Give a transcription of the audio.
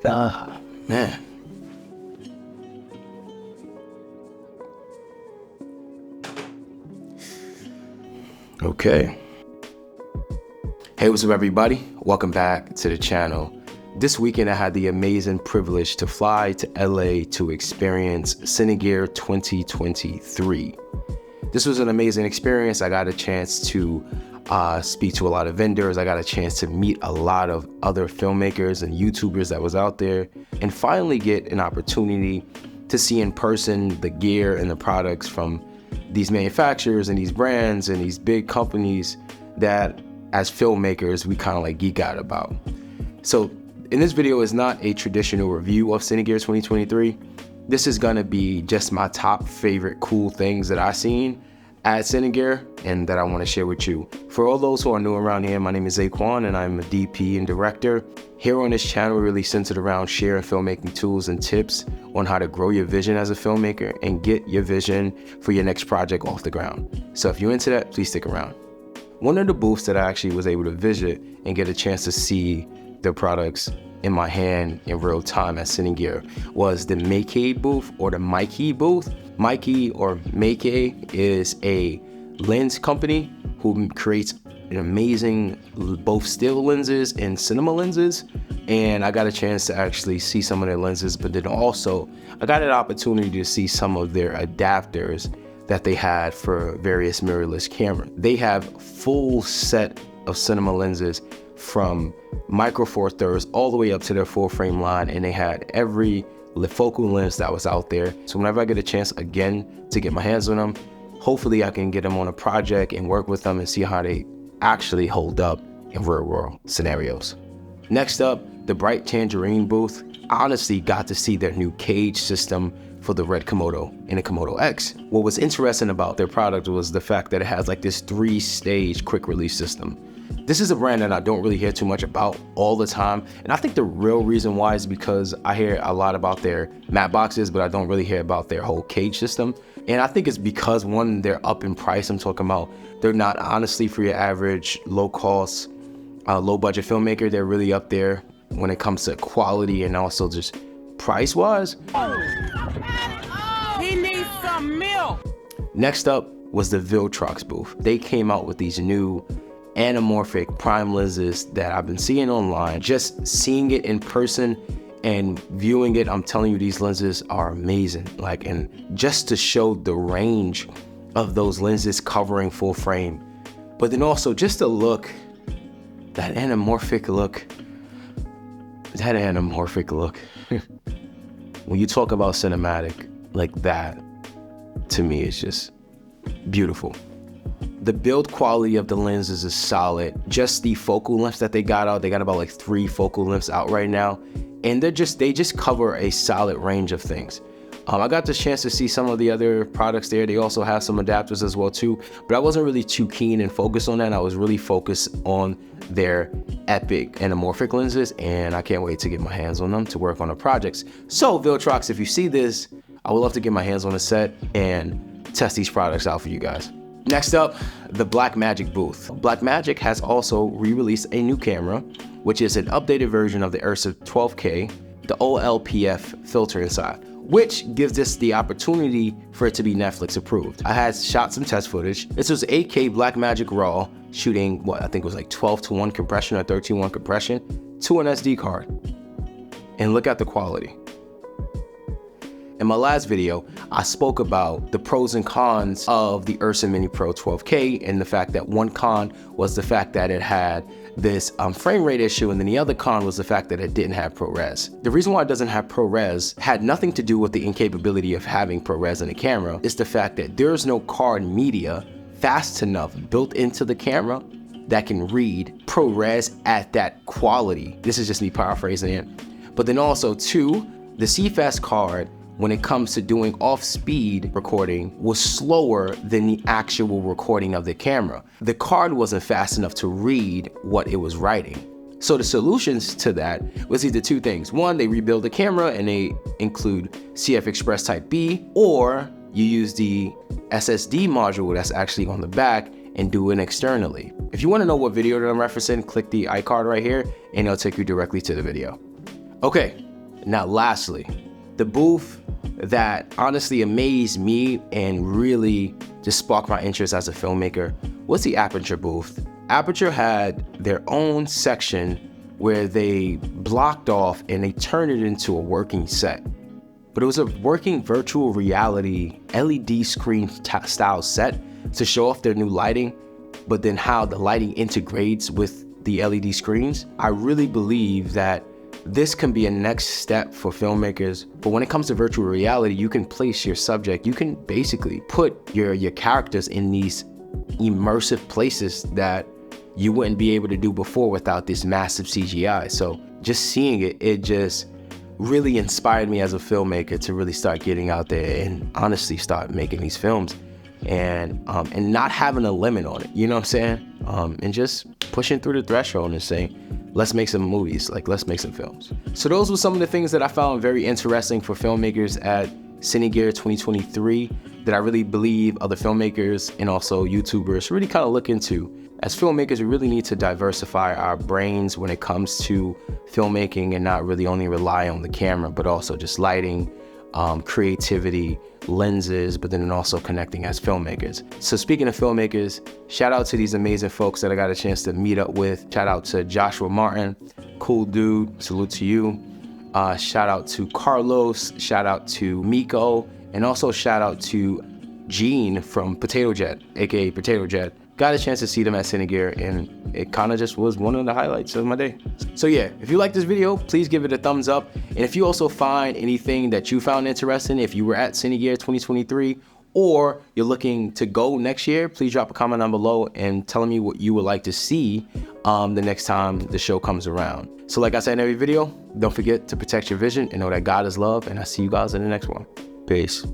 Ah, man. Okay. Hey, what's up, everybody? Welcome back to the channel. This weekend, I had the amazing privilege to fly to LA to experience Cine Gear 2023. This was an amazing experience. I got a chance to speak to a lot of vendors. I got a chance to meet a lot of other filmmakers and YouTubers that was out there, and finally get an opportunity to see in person the gear and the products from these manufacturers and these brands and these big companies that as filmmakers we kind of like geek out about. So in this video is not a traditional review of Cine Gear 2023. This is gonna be just my top favorite cool things that I seen at Cine Gear and that I want to share with you. For all those who are new around here, my name is Zaquan and I'm a DP and director. Here on this channel, we're really centered around sharing filmmaking tools and tips on how to grow your vision as a filmmaker and get your vision for your next project off the ground. So if you're into that, please stick around. One of the booths that I actually was able to visit and get a chance to see the products in my hand in real time at Cine Gear was the MEIKE booth, or the MEIKE booth. MEIKE or MEIKE is a lens company who creates an amazing both still lenses and cinema lenses, and I got a chance to actually see some of their lenses, but then also I got an opportunity to see some of their adapters that they had for various mirrorless cameras. They have full set of cinema lenses from micro four thirds all the way up to their full frame line, and they had every focal lens that was out there. So whenever I get a chance again to get my hands on them, hopefully I can get them on a project and work with them and see how they actually hold up in real world scenarios. Next up, the bright Tangerine booth. I honestly got to see their new cage system for the Red Komodo and the Komodo X. What was interesting about their product was the fact that it has like this 3-stage quick release system. This is a brand that I don't really hear too much about all the time, and I think the real reason why is because I hear a lot about their matte boxes, but I don't really hear about their whole cage system. And I think it's because, one, they're up in price. I'm talking about they're not honestly for your average low cost, low budget filmmaker. They're really up there when it comes to quality and also just price wise. He needs some milk. Next up was the Viltrox booth. They came out with these new anamorphic prime lenses that I've been seeing online. Just seeing it in person and viewing it, I'm telling you, these lenses are amazing. Like, and just to show the range of those lenses covering full frame, but then also just the look, that anamorphic look. When you talk about cinematic like that, to me, it's just beautiful. The build quality of the lenses is solid. Just the focal lengths that they got out, they got about like 3 focal lengths out right now, and they just cover a solid range of things. I got the chance to see some of the other products there. They also have some adapters as well too, but I wasn't really too keen and focused on that. I was really focused on their epic anamorphic lenses, and I can't wait to get my hands on them to work on the projects. So Viltrox, if you see this, I would love to get my hands on a set and test these products out for you guys. Next up, the Blackmagic booth. Blackmagic has also re-released a new camera, which is an updated version of the URSA 12K, the OLPF filter inside, which gives us the opportunity for it to be Netflix approved. I had shot some test footage. This was 8K Blackmagic RAW, shooting what I think was like 12:1 compression or 13:1 compression to an SD card. And look at the quality. In my last video, I spoke about the pros and cons of the URSA Mini Pro 12K, and the fact that one con was the fact that it had this frame rate issue, and then the other con was the fact that it didn't have ProRes. The reason why it doesn't have ProRes had nothing to do with the incapability of having ProRes in the camera. It's the fact that there's no card media fast enough built into the camera that can read ProRes at that quality. This is just me paraphrasing it. But then also too, the CFast card, when it comes to doing off-speed recording, was slower than the actual recording of the camera. The card wasn't fast enough to read what it was writing. So the solutions to that was either two things. One, they rebuild the camera and they include CF Express Type B, or you use the SSD module that's actually on the back and do it externally. If you want to know what video that I'm referencing, click the iCard right here and it'll take you directly to the video. Okay, Now, lastly, the booth that honestly amazed me and really just sparked my interest as a filmmaker was the Aputure booth. Aputure had their own section where they blocked off and they turned it into a working set. But it was a working virtual reality LED screen style set to show off their new lighting, but then how the lighting integrates with the LED screens. I really believe that this can be a next step for filmmakers. But when it comes to virtual reality, you can place your subject, you can basically put your characters in these immersive places that you wouldn't be able to do before without this massive CGI. So just seeing it, it just really inspired me as a filmmaker to really start getting out there and honestly start making these films and not having a limit on it, you know what I'm saying? And just pushing through the threshold and saying, let's make some movies, like let's make some films. So those were some of the things that I found very interesting for filmmakers at Cine Gear 2023 that I really believe other filmmakers and also YouTubers really kind of look into. As filmmakers, we really need to diversify our brains when it comes to filmmaking and not really only rely on the camera, but also just lighting, creativity, lenses, but then also connecting as filmmakers. So speaking of filmmakers, shout out to these amazing folks that I got a chance to meet up with. Shout out to Joshua Martin, cool dude, salute to you. Shout out to Carlos, shout out to MEIKE, and also shout out to Gene from Potato Jet, aka Potato Jet. Got a chance to see them at Cine Gear, and it kind of just was one of the highlights of my day. So yeah, if you like this video, please give it a thumbs up. And if you also find anything that you found interesting, if you were at Cine Gear 2023, or you're looking to go next year, please drop a comment down below and tell me what you would like to see the next time the show comes around. So like I said in every video, don't forget to protect your vision and know that God is love, and I'll see you guys in the next one. Peace.